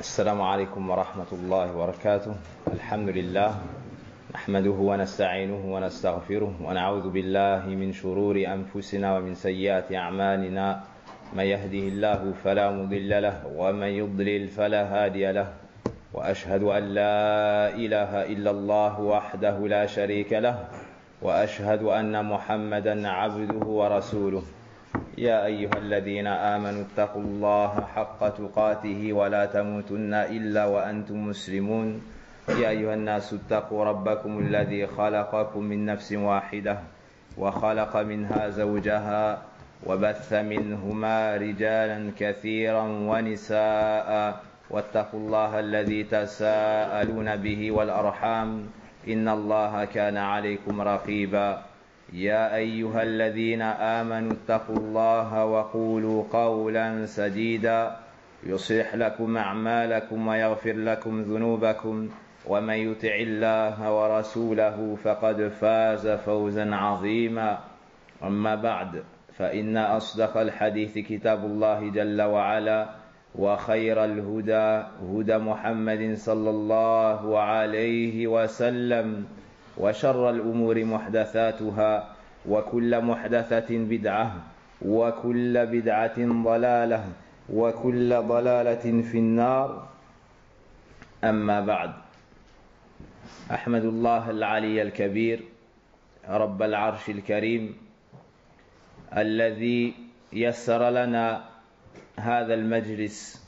السلام عليكم ورحمة الله وبركاته. الحمد لله نحمده ونستعينه ونستغفره ونعوذ بالله من شرور أنفسنا ومن سيئات أعمالنا. من يهده الله فلا مضل له ومن يضلل فلا هادي له، وأشهد أن لا إله إلا الله وحده لا شريك له، وأشهد أن محمدا عبده ورسوله. يا أيها الذين آمنوا اتقوا الله حق تقاته ولا تموتن إلا وأنتم مسلمون. يا أيها الناس اتقوا ربكم الذي خلقكم من نفس واحدة وخلق منها زوجها وبث منهما رجالا كثيرا ونساء، واتقوا الله الذي تساءلون به والأرحام إن الله كان عليكم رقيبا. يا أيها الذين آمنوا اتقوا الله وقولوا قولا سديدا يصلح لكم أعمالكم ويغفر لكم ذنوبكم، ومن يطع الله ورسوله فقد فاز فوزا عظيما. أما بعد، فإن أصدق الحديث كتاب الله جل وعلا، وخير الهدى هدى محمد صلى الله عليه وسلم، وشر الأمور محدثاتها، وكل محدثة بدعة، وكل بدعة ضلالة، وكل ضلالة في النار. أما بعد، أحمد الله العلي الكبير رب العرش الكريم الذي يسر لنا هذا المجلس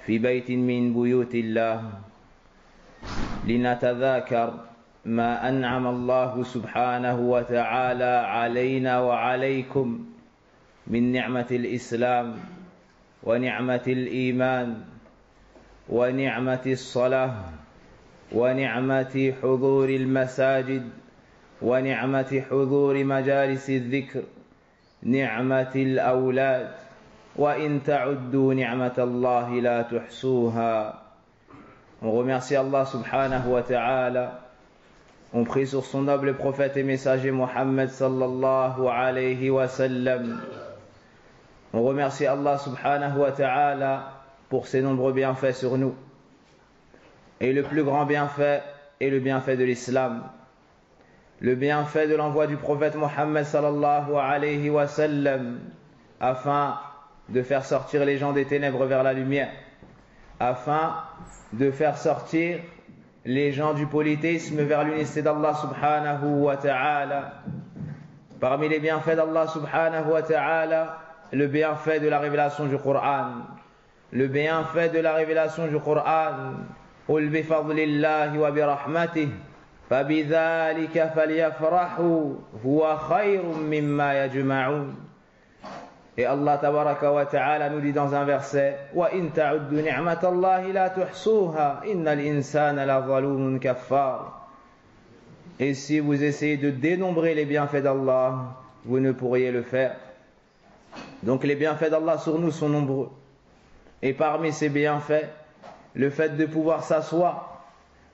في بيت من بيوت الله لنتذاكر ما أنعم الله سبحانه وتعالى علينا وعليكم من نعمة الإسلام ونعمة الإيمان ونعمة الصلاة ونعمة حضور المساجد ونعمة حضور مجالس الذكر، نعمة الأولاد، وإن تعدوا نعمة الله لا تحصوها. On remercie Allah subhanahu wa ta'ala. On prie sur son noble prophète et messager Mohammed sallallahu alayhi wa sallam. On remercie Allah subhanahu wa ta'ala pour ses nombreux bienfaits sur nous. Et le plus grand bienfait est le bienfait de l'islam. Le bienfait de l'envoi du prophète Mohammed sallallahu alayhi wa sallam, afin de faire sortir les gens des ténèbres vers la lumière, afin de faire sortir les gens du polythéisme vers l'unicité d'Allah subhanahu wa ta'ala. Parmi les bienfaits d'Allah subhanahu wa ta'ala, le bienfait de la révélation du Coran. Le bienfait de la révélation du Coran. قُلْ بِفَضْلِ اللَّهِ وَبِرَحْمَتِهِ فَبِذَلِكَ فَلْيَفْرَحُوا هُوَ خَيْرٌ مِّمَّا يَجْمَعُونَ. Et Allah tabaraka wa ta'ala nous dit dans un verset: وَإِن تَعُدُّوا نِعْمَةَ اللَّهِ لَا تُحْصُوهَا إِنَّ الْإِنسَانَ لَظَلُومٌ كَفَّارٌ. Et si vous essayez de dénombrer les bienfaits d'Allah, vous ne pourriez le faire. Donc les bienfaits d'Allah sur nous sont nombreux. Et parmi ces bienfaits, le fait de pouvoir s'asseoir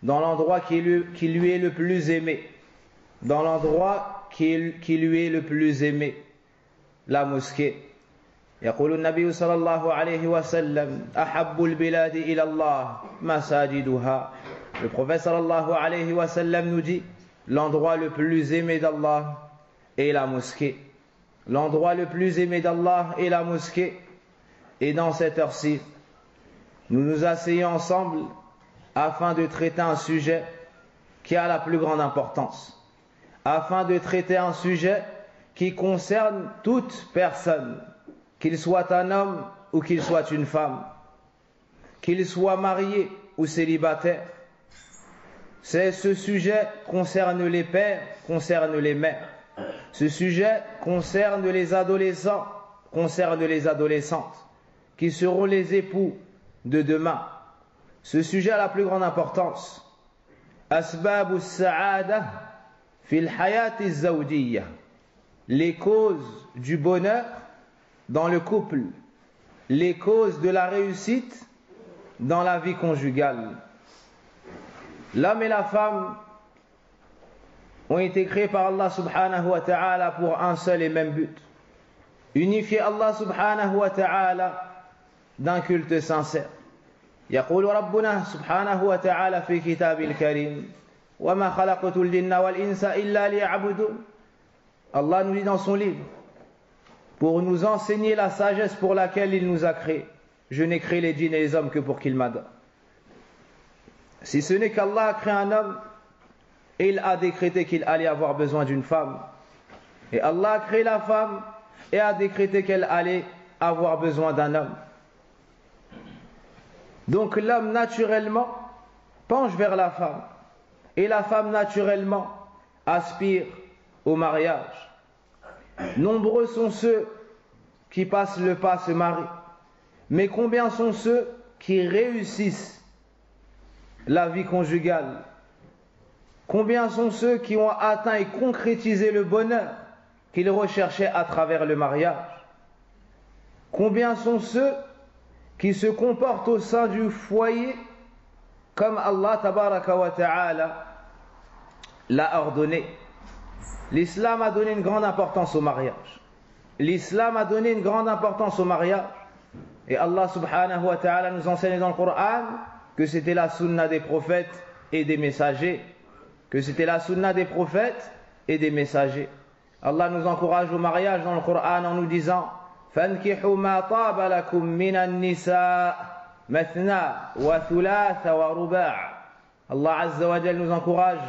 dans l'endroit qui lui est le plus aimé, dans l'endroit qui lui est le plus aimé, la mosquée. يقول النبي صلى الله عليه وسلم أحب البلاد إلى الله مساجدها. Le prophète sallallahu alayhi wa sallam nous dit: l'endroit le plus aimé d'Allah est la mosquée. L'endroit le plus aimé d'Allah est la mosquée. Et dans cette heure-ci, nous nous asseyons ensemble afin de traiter un sujet qui a la plus grande importance, afin de traiter un sujet qui concerne toute personne, qu'il soit un homme ou qu'il soit une femme, qu'il soit marié ou célibataire. Ce sujet concerne les pères, concerne les mères. Ce sujet concerne les adolescents, concerne les adolescentes, qui seront les époux de demain. Ce sujet a la plus grande importance. Asbab as-sa'ada fil hayat az-zawjiyya. Les causes du bonheur dans le couple, les causes de la réussite dans la vie conjugale. L'homme et la femme ont été créés par Allah subhanahu wa ta'ala pour un seul et même but: unifier Allah subhanahu wa ta'ala d'un culte sincère. يقول ربنا سبحانه وتعالى في كتاب الكريم وما خلقت الجن والإنس إلا ليعبدون. Allah nous dit dans son livre, pour nous enseigner la sagesse pour laquelle il nous a créés, je n'ai créé les djinns et les hommes que pour qu'ils m'adorent. Si ce n'est qu'Allah a créé un homme et il a décrété qu'il allait avoir besoin d'une femme, et Allah a créé la femme et a décrété qu'elle allait avoir besoin d'un homme. Donc l'homme naturellement penche vers la femme et la femme naturellement aspire au mariage. Nombreux sont ceux qui passent le pas se marient, mais combien sont ceux qui réussissent la vie conjugale? Combien sont ceux qui ont atteint et concrétisé le bonheur qu'ils recherchaient à travers le mariage? Combien sont ceux qui se comportent au sein du foyer comme Allah tabaraka wa ta'ala l'a ordonné? L'islam a donné une grande importance au mariage. L'islam a donné une grande importance au mariage. Et Allah subhanahu wa ta'ala nous enseigne dans le Coran que c'était la sunna des prophètes et des messagers. Que c'était la sunna des prophètes et des messagers. Allah nous encourage au mariage dans le Coran en nous disant فَانْكِحُوا مَا طَابَ لَكُم مِّنَ النِّسَاءِ مَثْنَى وَثُلَاثَ وَرُبَاعَ. Allah Azza wa Jal nous encourage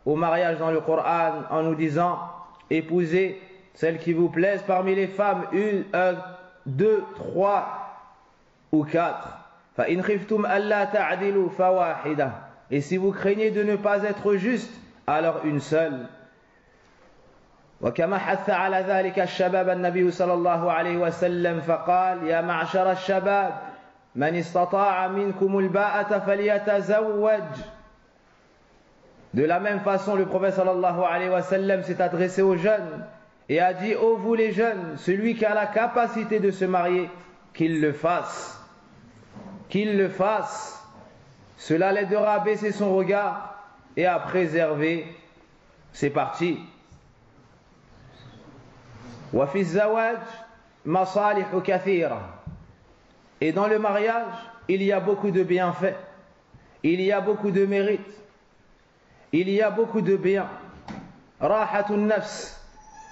au mariage dans le Coran en nous disant épousez celles qui vous plaisent parmi les femmes, 1, 2, 3 ou 4. فَإِنْ خِفْتُمْ أَلَّا تَعْدِلُوا فَوَاحِدَةً. Et si vous craignez de ne pas être juste, alors une seule. وكما حث على ذلك الشباب النبي صلى الله عليه وسلم فقال يا معشر الشباب من استطاع منكم الباءة فليتزوج. De la même façon, le prophète sallallahu alayhi wa sallam s'est adressé aux jeunes et a dit ô vous les jeunes, celui qui a la capacité de se marier, qu'il le fasse. Qu'il le fasse. Cela l'aidera à baisser son regard et à préserver ses parties. وفي الزواج مصالح كثيرة. Et dans le mariage, il y a beaucoup de bienfaits, il y a beaucoup de mérites, il y a beaucoup de biens. Rahatun nafs,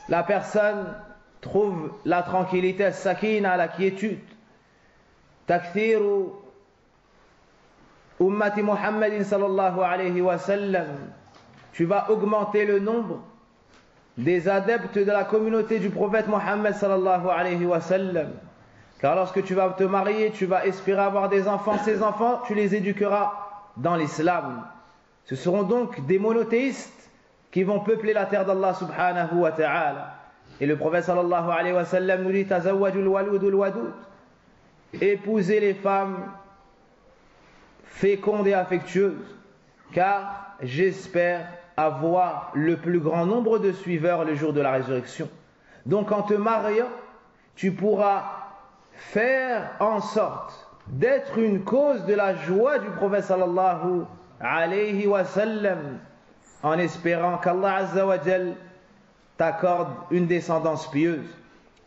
la personne trouve la tranquillité, sakina, la quiétude. Takthiru ummati Muhammadin sallallahu alayhi wa sallam, tu vas augmenter le nombre des adeptes de la communauté du prophète Mohammed sallallahu alayhi wa sallam. Car lorsque tu vas te marier, tu vas espérer avoir des enfants. Ces enfants, tu les éduqueras dans l'islam. Ce seront donc des monothéistes qui vont peupler la terre d'Allah subhanahu wa ta'ala. Et le prophète sallallahu alayhi wa sallam nous dit Tazawwajul waludul wadud. Épousez les femmes fécondes et affectueuses, car j'espère avoir le plus grand nombre de suiveurs le jour de la résurrection. Donc en te mariant, tu pourras faire en sorte d'être une cause de la joie du prophète sallallahu alayhi wa sallam, en espérant qu'Allah Azza wa Jal t'accorde une descendance pieuse.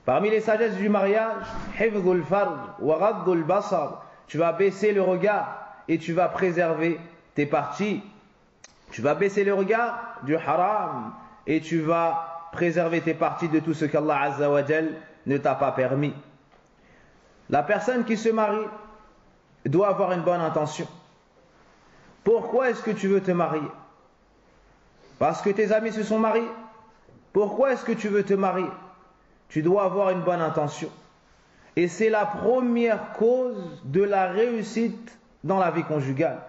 Parmi les sagesses du mariage, hifdhul fard wa ghaddul basar, tu vas baisser le regard et tu vas préserver tes parties. Tu vas baisser le regard du haram et tu vas préserver tes parties de tout ce qu'Allah Azza wa Jal ne t'a pas permis. La personne qui se marie doit avoir une bonne intention. Pourquoi est-ce que tu veux te marier? Parce que tes amis se sont mariés. Pourquoi est-ce que tu veux te marier? Tu dois avoir une bonne intention. Et c'est la première cause de la réussite dans la vie conjugale.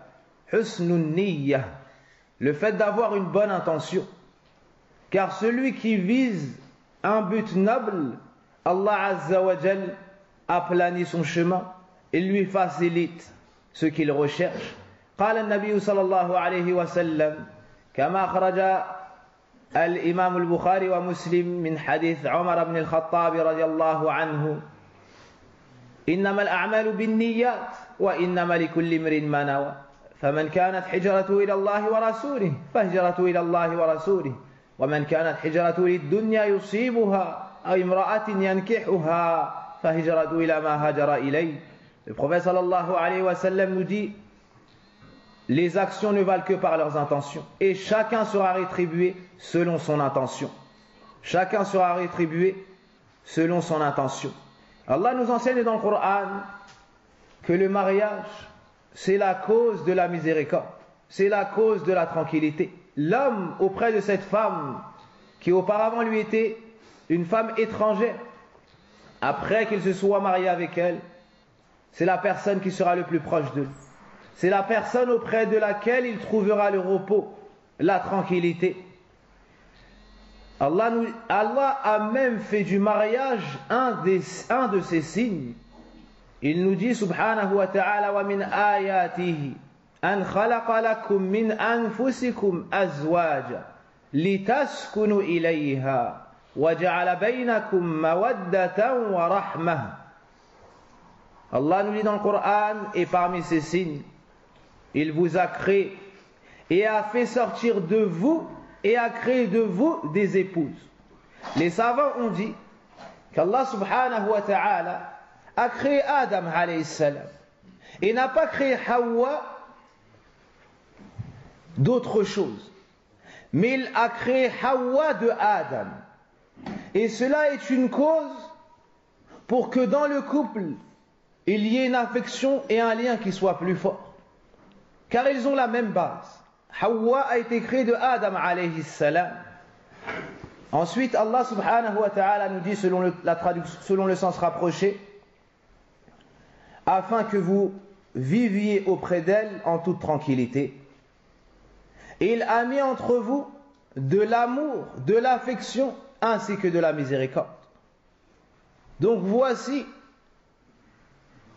Husnun niyyah. Le fait d'avoir une bonne intention. Car celui qui vise un but noble, Allah Azza wa Jal aplanit son chemin et lui facilite ce qu'il recherche. قال النبي صلى الله عليه وسلم كما أخرج الإمام البخاري ومسلم من حديث عمر بن الخطاب رضي الله عنه إنما الأعمال بالنيات وإنما لكل امرئ ما نوى فمن كانت حجرته إلى الله ورسوله فهجرته إلى الله ورسوله ومن كانت حجرته للدنيا يصيبها أو امرأة ينكحها فهجرته إلى ما هاجر إليه. Le prophète sallallahu alayhi wa sallam nous dit: les actions ne valent que par leurs intentions, et chacun sera rétribué selon son intention. Chacun sera rétribué selon son intention. Allah nous enseigne dans le Coran que le mariage, c'est la cause de la miséricorde, c'est la cause de la tranquillité. L'homme auprès de cette femme qui auparavant lui était une femme étrangère, après qu'il se soit marié avec elle, c'est la personne qui sera le plus proche de lui. C'est la personne auprès de laquelle il trouvera le repos, la tranquillité. Allah a même fait du mariage un de ses signes. Il nous dit subhanahu wa ta'ala: wa min ayatihi an khalaqa lakum min anfusikum azwaja litaskunu ilayha wa ja'ala baynakum mawaddatan wa rahmah. Allah nous dit dans le Coran, et parmi ces signes, il vous a créé et a fait sortir de vous et a créé de vous des épouses. Les savants ont dit qu'Allah subhanahu wa ta'ala a créé Adam alayhi salam et n'a pas créé Hawa d'autre chose, mais il a créé Hawa de Adam, et cela est une cause pour que dans le couple il y ait une affection et un lien qui soit plus fort, car ils ont la même base. Hawa a été créé de Adam alayhi salam. Ensuite Allah subhanahu wa ta'ala nous dit selon le sens rapproché, afin que vous viviez auprès d'elle en toute tranquillité. Et il a mis entre vous de l'amour, de l'affection, ainsi que de la miséricorde. Donc voici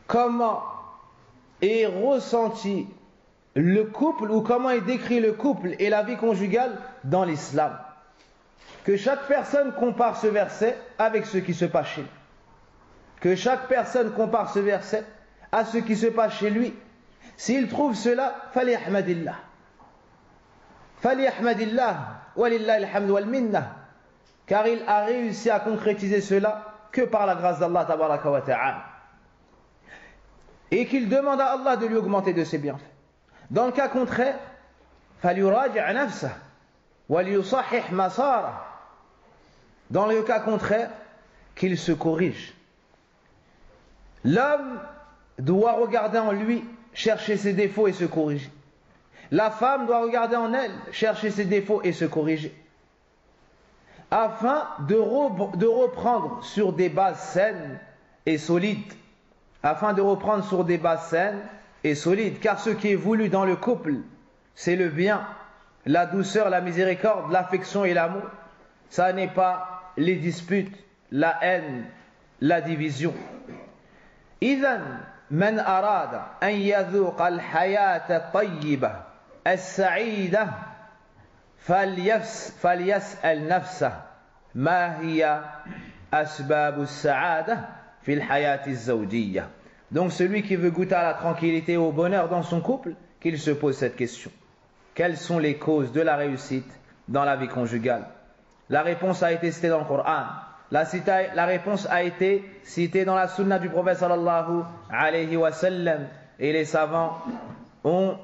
comment est ressenti le couple, ou comment est décrit le couple et la vie conjugale dans l'islam. Que chaque personne compare ce verset avec ce qui se passe chez lui. Que chaque personne compare ce verset à ce qui se passe chez lui. S'il trouve cela, faliyahmadillah. Faliyahmadillah, walillahi alhamdu wal minna. Car il a réussi à concrétiser cela que par la grâce d'Allah tabaraka wa ta'ala. Et qu'il demande à Allah de lui augmenter de ses bienfaits. Dans le cas contraire, فَلْيُرَاجِعْ نَفْسَهُ وَلْيُصَحِّحْ مَسَارَهُ. Dans le cas contraire, qu'il se corrige. L'homme doit regarder en lui, chercher ses défauts et se corriger. La femme doit regarder en elle, chercher ses défauts et se corriger. Afin de reprendre sur des bases saines et solides. Afin de reprendre sur des bases saines et solide, car ce qui est voulu dans le couple, c'est le bien, la douceur, la miséricorde, l'affection et l'amour. Ça n'est pas les disputes, la haine, la division. إذن من أراد أن يذوق الحياة الطيبة السعيدة فليسأل نفسه ما هي أسباب السعادة في الحياة الزوجية. Donc celui qui veut goûter à la tranquillité et au bonheur dans son couple, qu'il se pose cette question. Quelles sont les causes de la réussite dans la vie conjugale? La réponse a été citée dans le Coran. La réponse a été citée dans la sunna du prophète sallallahu alayhi wa sallam. Et les savants ont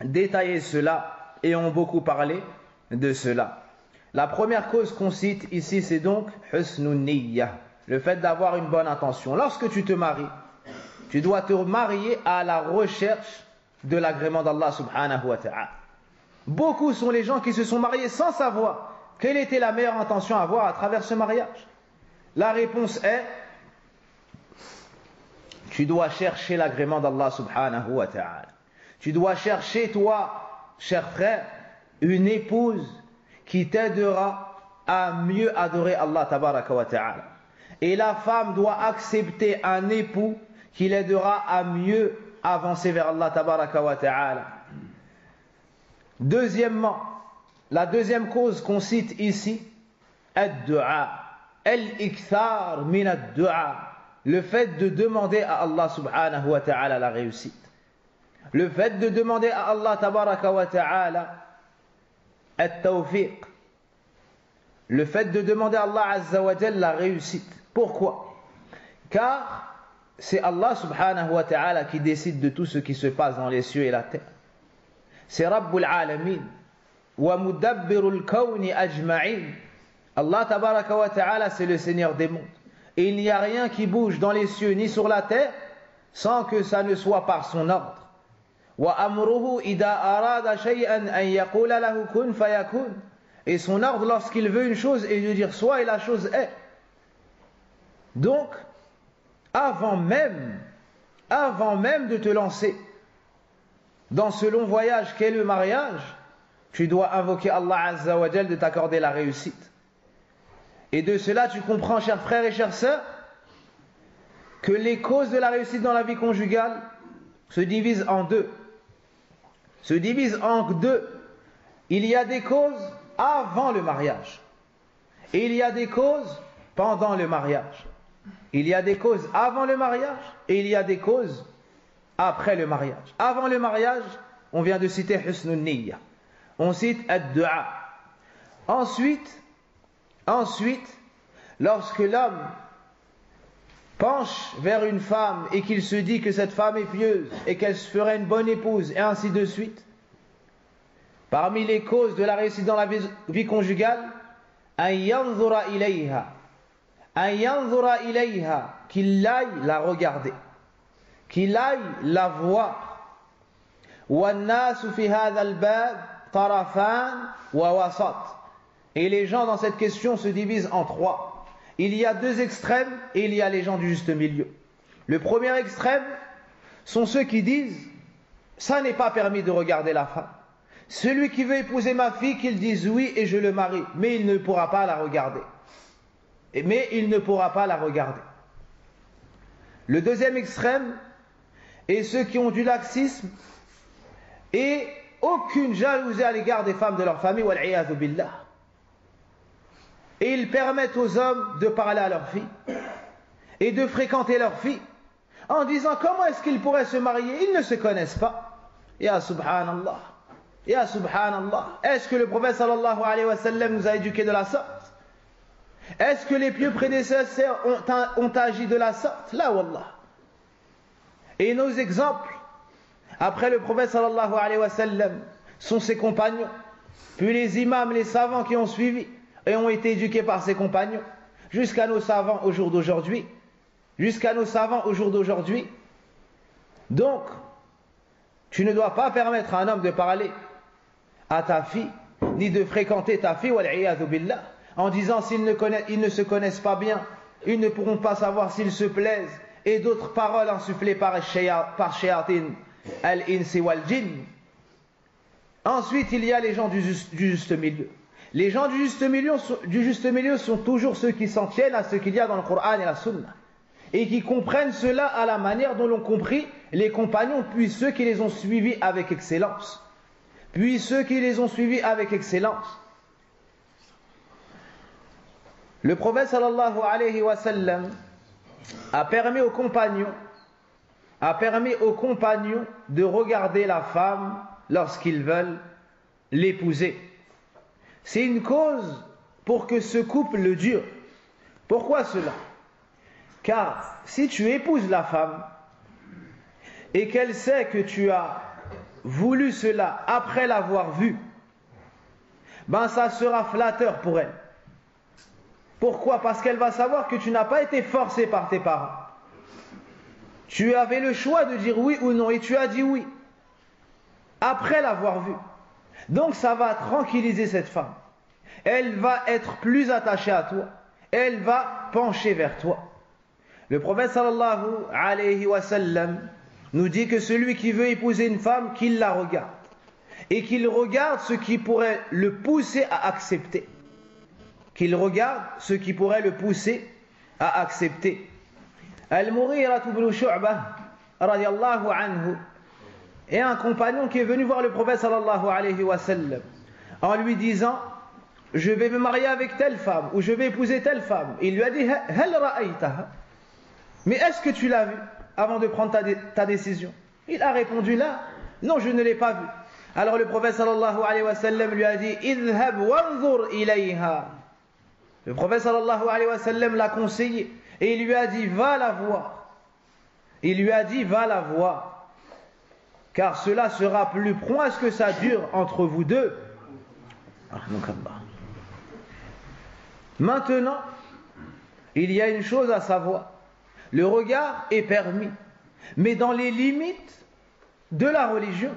détaillé cela et ont beaucoup parlé de cela. La première cause qu'on cite ici, c'est donc husnun niyya, le fait d'avoir une bonne intention. Lorsque tu te maries, tu dois te marier à la recherche de l'agrément d'Allah subhanahu wa ta'ala. Beaucoup sont les gens qui se sont mariés sans savoir quelle était la meilleure intention à avoir à travers ce mariage. La réponse est: tu dois chercher l'agrément d'Allah subhanahu wa ta'ala. Tu dois chercher, toi, cher frère, une épouse qui t'aidera à mieux adorer Allah tabaraka wa ta'ala. Et la femme doit accepter un époux qui l'aidera à mieux avancer vers Allah tabaraka wa ta'ala. Deuxièmement, la deuxième cause qu'on cite ici, ad-du'a, al-ikthar min ad-du'a, le fait de demander à Allah subhanahu wa ta'ala la réussite. Le fait de demander à Allah tabaraka wa ta'ala at-tawfiq. Le fait de demander à Allah azza wa jalla la réussite. Pourquoi? Car c'est Allah subhanahu wa ta'ala qui décide de tout ce qui se passe dans les cieux et la terre. C'est Rabbul Alamin wa mudabbirul kawni ajma'in. Allah tabaraka wa ta'ala, c'est le Seigneur des mondes. Et il n'y a rien qui bouge dans les cieux ni sur la terre sans que ça ne soit par son ordre. Wa amruhu idha arada shay'an an yaqula lahu kun fayakun. Et son ordre lorsqu'il veut une chose est de dire soit et la chose est. Donc, avant même de te lancer dans ce long voyage qu'est le mariage, tu dois invoquer Allah Azza wa Jal de t'accorder la réussite. Et de cela, tu comprends, chers frères et chères sœurs, que les causes de la réussite dans la vie conjugale se divisent en deux. Il y a des causes avant le mariage. Et il y a des causes pendant le mariage. Il y a des causes avant le mariage et il y a des causes après le mariage. Avant le mariage, on vient de citer Husnul Niyya. On cite Ad-Du'a. Ensuite, lorsque l'homme penche vers une femme et qu'il se dit que cette femme est pieuse et qu'elle se ferait une bonne épouse et ainsi de suite, parmi les causes de la réussite dans la vie conjugale, an yanzura ilayha, qu'il aille la regarder, qu'il aille la voir. وَالنَّاسُ فِي هَذَا الْبَابِ طَرَفَانِ وَوَسَطٍ. Et les gens dans cette question se divisent en trois. Il y a deux extrêmes et il y a les gens du juste milieu. Le premier extrême sont ceux qui disent ça n'est pas permis de regarder la femme. Celui qui veut épouser ma fille, qu'il dise oui et je le marie, mais il ne pourra pas la regarder. Le deuxième extrême est ceux qui ont du laxisme et aucune jalousie à l'égard des femmes de leur famille, wal-'iyadhu billah. Et ils permettent aux hommes de parler à leurs filles et de fréquenter leurs filles en disant comment est-ce qu'ils pourraient se marier, ils ne se connaissent pas. Ya subhanallah, ya subhanallah. Est-ce que le prophète sallallahu alayhi wa sallam nous a éduqués de la sorte? Est-ce que les pieux prédécesseurs ont agi de la sorte? La wallah. Et nos exemples après le prophète sallallahu alayhi wa sallam sont ses compagnons, puis les imams, les savants qui ont suivi et ont été éduqués par ses compagnons, jusqu'à nos savants au jour d'aujourd'hui. Donc, tu ne dois pas permettre à un homme de parler à ta fille, ni de fréquenter ta fille, wal-'iyadhu billah, en disant ils ne se connaissent pas bien, ils ne pourront pas savoir s'ils se plaisent, et d'autres paroles insufflées par shayatin al-insi wal-jinn. Ensuite, il y a les gens du juste milieu. Les gens du juste milieu sont toujours ceux qui s'en tiennent à ce qu'il y a dans le Coran et la Sunna, et qui comprennent cela à la manière dont l'ont compris les compagnons, puis ceux qui les ont suivis avec excellence. Le prophète sallallahu alayhi wa sallam a permis aux compagnons de regarder la femme lorsqu'ils veulent l'épouser. C'est une cause pour que ce couple dure. Pourquoi cela? Car si tu épouses la femme et qu'elle sait que tu as voulu cela après l'avoir vue, ben ça sera flatteur pour elle. Pourquoi? Parce qu'elle va savoir que tu n'as pas été forcé par tes parents. Tu avais le choix de dire oui ou non et tu as dit oui après l'avoir vue. Donc ça va tranquilliser cette femme. Elle va être plus attachée à toi. Elle va pencher vers toi. Le prophète sallallahu alayhi wa sallam nous dit que celui qui veut épouser une femme, qu'il la regarde. Et qu'il regarde ce qui pourrait le pousser à accepter. Al-Mughira ibn Shu'bah radiyallahu anhu est un compagnon qui est venu voir le prophète sallallahu alayhi wa sallam en lui disant je vais me marier avec telle femme ou je vais épouser telle femme. Il lui a dit hal ra'aytaha, mais est-ce que tu l'as vue avant de prendre ta décision? Il a répondu là, non, je ne l'ai pas vue. Alors le prophète sallallahu alayhi wa sallam lui a dit idhhab wanzur ilayha. Le prophète sallallahu alayhi wa sallam l'a conseillé et il lui a dit va la voir Il lui a dit, va la voir, car cela sera plus prompt à ce que ça dure entre vous deux. Maintenant, il y a une chose à savoir. Le regard est permis, mais dans les limites de la religion.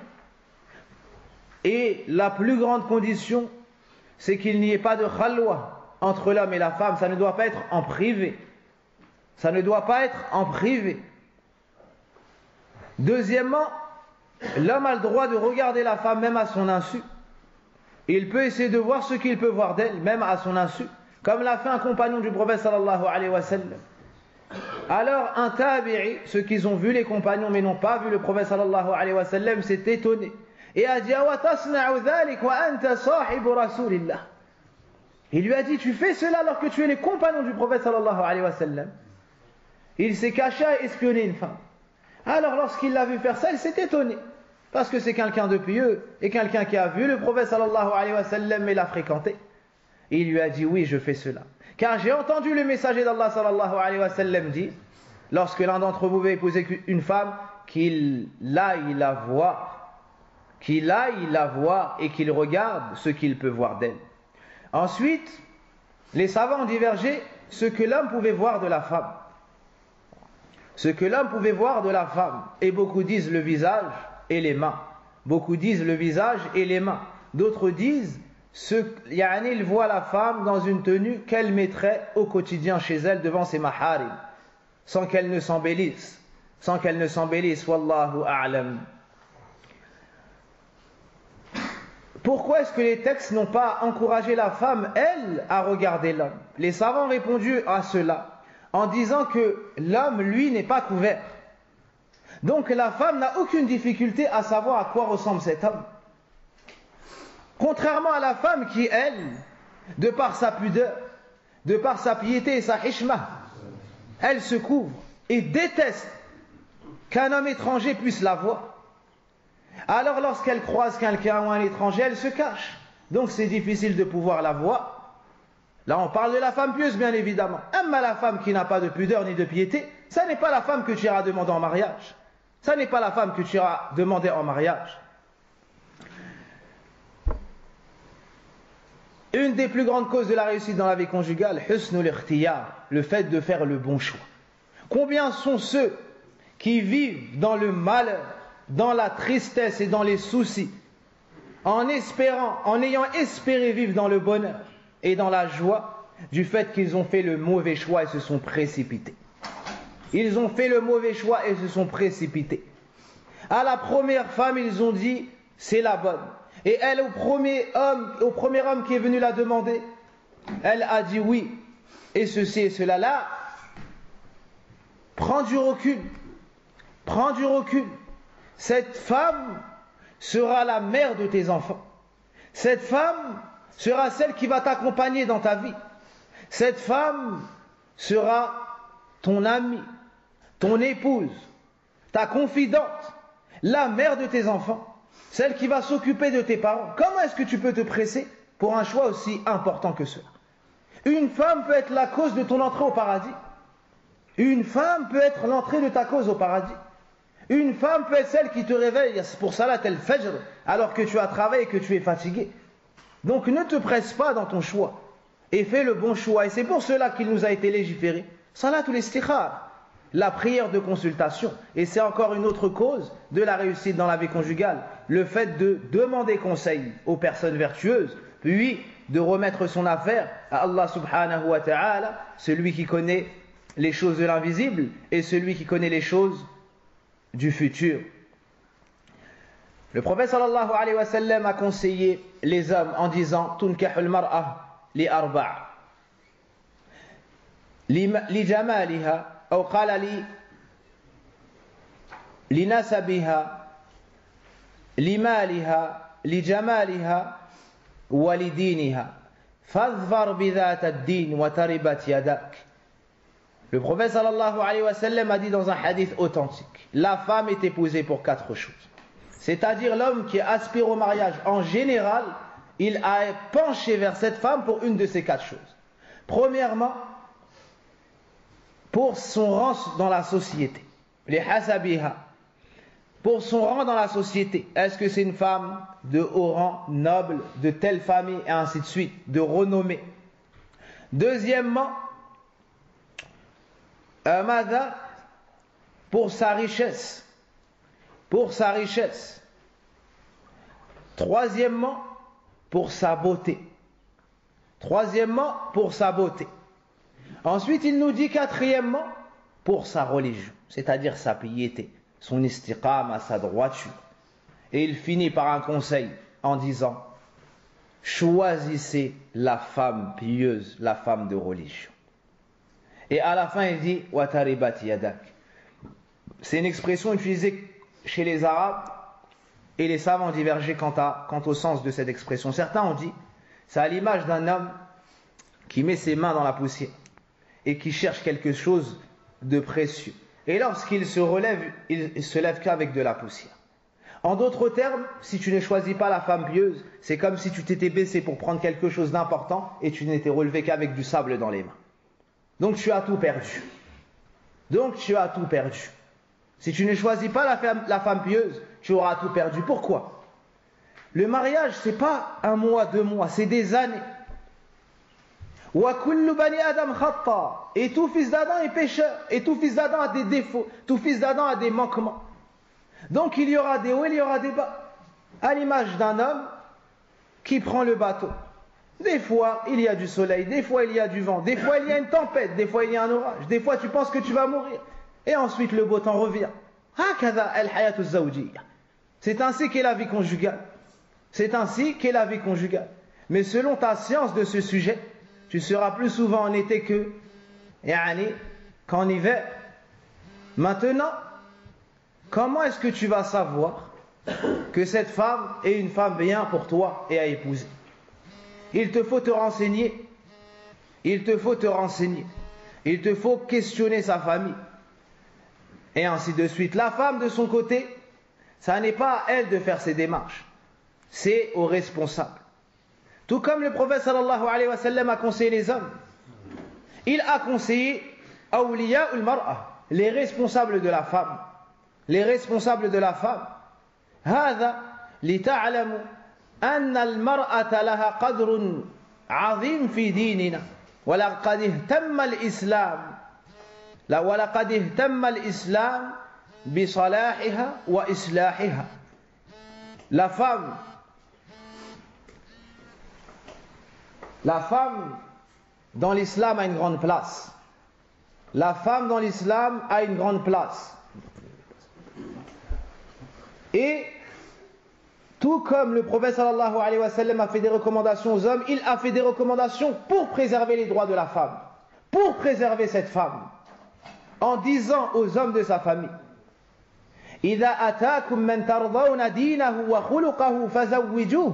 Et la plus grande condition, c'est qu'il n'y ait pas de khalwa entre l'homme et la femme. Ça ne doit pas être en privé. Ça ne doit pas être en privé. Deuxièmement, l'homme a le droit de regarder la femme même à son insu. Il peut essayer de voir ce qu'il peut voir d'elle, même à son insu, comme l'a fait un compagnon du prophète sallallahu alayhi wa sallam. Alors un tabi'i, ceux qui ont vu les compagnons mais n'ont pas vu le prophète sallallahu alayhi wa sallam, s'est étonné et a dit, il lui a dit, tu fais cela alors que tu es les compagnons du prophète sallallahu alayhi wa sallam. Il s'est caché à espionner une femme. Alors lorsqu'il l'a vu faire ça, il s'est étonné, parce que c'est quelqu'un de pieux et quelqu'un qui a vu le prophète sallallahu alayhi wa sallam et l'a fréquenté. Il lui a dit, oui, je fais cela, car j'ai entendu le messager d'Allah sallallahu alayhi wa sallam dire, lorsque l'un d'entre vous veut épouser une femme, qu'il aille la voir, et qu'il regarde ce qu'il peut voir d'elle. Ensuite, les savants ont divergé ce que l'homme pouvait voir de la femme. Ce que l'homme pouvait voir de la femme, et beaucoup disent le visage et les mains. Beaucoup disent le visage et les mains. D'autres disent, il voit la femme dans une tenue qu'elle mettrait au quotidien chez elle devant ses maharim, sans qu'elle ne s'embellisse. Wallahu a'lam. Pourquoi est-ce que les textes n'ont pas encouragé la femme, elle, à regarder l'homme? Les savants ont répondu à cela en disant que l'homme, lui, n'est pas couvert. Donc la femme n'a aucune difficulté à savoir à quoi ressemble cet homme. Contrairement à la femme qui, elle, de par sa pudeur, de par sa piété et sa hishma, elle se couvre et déteste qu'un homme étranger puisse la voir. Alors lorsqu'elle croise quelqu'un ou un étranger, elle se cache. Donc c'est difficile de pouvoir la voir. Là on parle de la femme pieuse bien évidemment. Mais la femme qui n'a pas de pudeur ni de piété, ça n'est pas la femme que tu iras demander en mariage. Ça n'est pas la femme que tu iras demander en mariage. Une des plus grandes causes de la réussite dans la vie conjugale, husnul ikhtiyar, le fait de faire le bon choix. Combien sont ceux qui vivent dans le malheur, dans la tristesse et dans les soucis, en ayant espéré vivre dans le bonheur et dans la joie, du fait qu'ils ont fait le mauvais choix et se sont précipités. Ils ont fait le mauvais choix et se sont précipités. À la première femme, ils ont dit, c'est la bonne. Et elle, au premier homme qui est venu la demander, elle a dit oui. Et ceci et cela là, prends du recul. Prends du recul. Cette femme sera la mère de tes enfants. Cette femme sera celle qui va t'accompagner dans ta vie. Cette femme sera ton amie, ton épouse, ta confidente, la mère de tes enfants, celle qui va s'occuper de tes parents. Comment est-ce que tu peux te presser pour un choix aussi important que cela? Une femme peut être la cause de ton entrée au paradis. Une femme peut être l'entrée de ta cause au paradis. Une femme peut être celle qui te réveille pour salat al-fajr alors que tu as travaillé et que tu es fatigué. Donc ne te presse pas dans ton choix et fais le bon choix. Et c'est pour cela qu'il nous a été légiféré salatul istikhar, la prière de consultation. Et c'est encore une autre cause de la réussite dans la vie conjugale, le fait de demander conseil aux personnes vertueuses, puis de remettre son affaire à Allah subhanahu wa ta'ala, celui qui connaît les choses de l'invisible et celui qui connaît les choses du futur. Le prophète sallallahu alayhi wa sallam a conseillé les hommes en disant tunkahul mar'a li arba' li jamaliha ou qala li nasabiha li maliha li jamaliha wa li diniha fadhfar bi dhat ad-din wa taribat yadak. Le prophète sallallahu alayhi wa sallam a dit dans un hadith authentique, la femme est épousée pour 4 choses. C'est-à-dire l'homme qui aspire au mariage, en général, il a penché vers cette femme pour une de ces 4 choses. Premièrement, pour son rang dans la société. lihasabiha, pour son rang dans la société. Est-ce que c'est une femme de haut rang, noble, de telle famille, et ainsi de suite, de renommée. Deuxièmement, mada, pour sa richesse. Pour sa richesse. Troisièmement, pour sa beauté. Troisièmement, pour sa beauté. Ensuite, il nous dit quatrièmement, pour sa religion, c'est-à-dire sa piété, son istiqama, sa droiture. Et il finit par un conseil en disant, choisissez la femme pieuse, la femme de religion. Et à la fin, il dit, wataribat yadak. C'est une expression utilisée chez les Arabes, et les savants ont divergé quant au sens de cette expression. Certains ont dit, c'est à l'image d'un homme qui met ses mains dans la poussière et qui cherche quelque chose de précieux. Et lorsqu'il se relève, il se lève qu'avec de la poussière. En d'autres termes, si tu ne choisis pas la femme pieuse, c'est comme si tu t'étais baissé pour prendre quelque chose d'important et tu n'étais relevé qu'avec du sable dans les mains. Donc tu as tout perdu. Donc tu as tout perdu. Si tu ne choisis pas la femme pieuse, tu auras tout perdu. Pourquoi? Le mariage, ce n'est pas un mois, 2 mois, c'est des années. Et tout fils d'Adam est pécheur. Et tout fils d'Adam a des défauts. Tout fils d'Adam a des manquements. Donc il y aura des hauts, il y aura des bas. À l'image d'un homme qui prend le bateau. Des fois, il y a du soleil. Des fois, il y a du vent. Des fois, il y a une tempête. Des fois, il y a un orage. Des fois, tu penses que tu vas mourir. Et ensuite, le beau temps revient. C'est ainsi qu'est la vie conjugale. C'est ainsi qu'est la vie conjugale. Mais selon ta science de ce sujet, tu seras plus souvent en été qu'en hiver. Maintenant, comment est-ce que tu vas savoir que cette femme est une femme bien pour toi et à épouser? Il te faut te renseigner. Il te faut te renseigner. Il te faut questionner sa famille. Et ainsi de suite. La femme, de son côté, ça n'est pas à elle de faire ses démarches. C'est aux responsables. Tout comme le prophète sallallahu alayhi wa sallam a conseillé les hommes. Il a conseillé awliya ul-mar'a, les responsables de la femme. Les responsables de la femme. هذا لتعلموا أن المرأة لها قدر عظيم في ديننا ولقد اهتم الإسلام بصلاحها وإصلاحها. La femme dans l'islam a une grande place. La femme dans l'islam a une grande place. Et tout comme le prophète sallallahu alayhi wa sallam a fait des recommandations aux hommes, il a fait des recommandations pour préserver les droits de la femme, pour préserver cette femme, en disant aux hommes de sa famille, إِذَا أَتَاكُمْ مَنْ تَرْضَوْنَ دِينَهُ وَخُلُقَهُ فَزَوِّجُوهُ.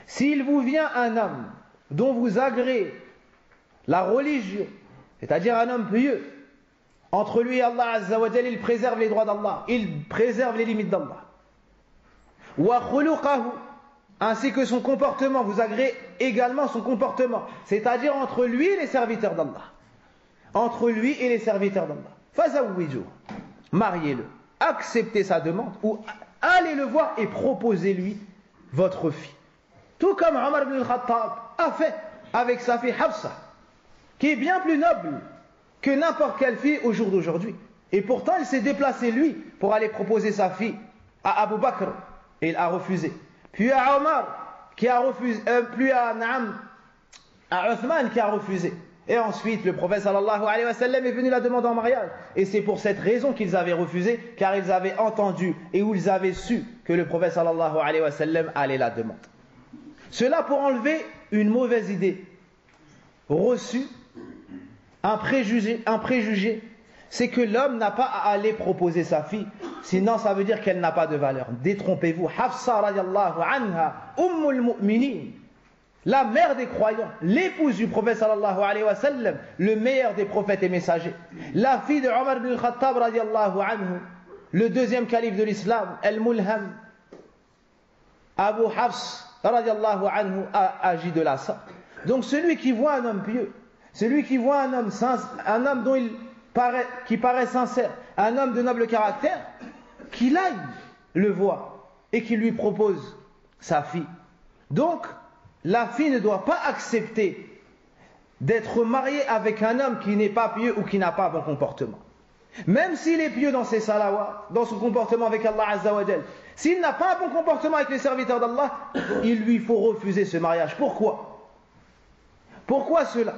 S'il vous vient un homme dont vous agréez la religion, c'est-à-dire un homme pieux, entre lui et Allah Azza wa Jal, il préserve les droits d'Allah, il préserve les limites d'Allah. وَخُلُقَهُ, ainsi que son comportement, vous agréez également son comportement, c'est-à-dire entre lui et les serviteurs d'Allah. Entre lui et les serviteurs d'Allah. فَزَوِّجُوهُ, mariez-le, acceptez sa demande, ou allez le voir et proposez-lui votre fille. Tout comme Omar ibn al-Khattab a fait avec sa fille Hafsa, qui est bien plus noble que n'importe quelle fille au jour d'aujourd'hui. Et pourtant, il s'est déplacé, lui, pour aller proposer sa fille à Abu Bakr, et il a refusé. Puis à Omar, qui a refusé, puis à Uthman, qui a refusé. Et ensuite, le prophète sallallahu alayhi wa sallam est venu la demander en mariage. Et c'est pour cette raison qu'ils avaient refusé, car ils avaient entendu et où ils avaient su que le prophète sallallahu alayhi wa sallam allait la demander. Cela pour enlever une mauvaise idée reçue, un préjugé, c'est que l'homme n'a pas à aller proposer sa fille, sinon ça veut dire qu'elle n'a pas de valeur. Détrompez-vous. Hafsa radiallahu anha, ummul mu'minin, la mère des croyants, l'épouse du prophète sallallahu alayhi wa sallam, le meilleur des prophètes et messagers, la fille de Omar ibn al-Khattab radiallahu anhu, le deuxième calife de l'islam, al-Mulham, Abu Hafs radiallahu anhu, a agi de la sorte. Donc celui qui voit un homme pieux, celui qui voit un homme saint, un homme dont qui paraît sincère, un homme de noble caractère, qu'il aille le voir et qu'il lui propose sa fille. Donc, la fille ne doit pas accepter d'être mariée avec un homme qui n'est pas pieux ou qui n'a pas bon comportement. Même s'il est pieux dans ses salawats, dans son comportement avec Allah Azza wa Jal, s'il n'a pas un bon comportement avec les serviteurs d'Allah, il lui faut refuser ce mariage. Pourquoi? Pourquoi cela?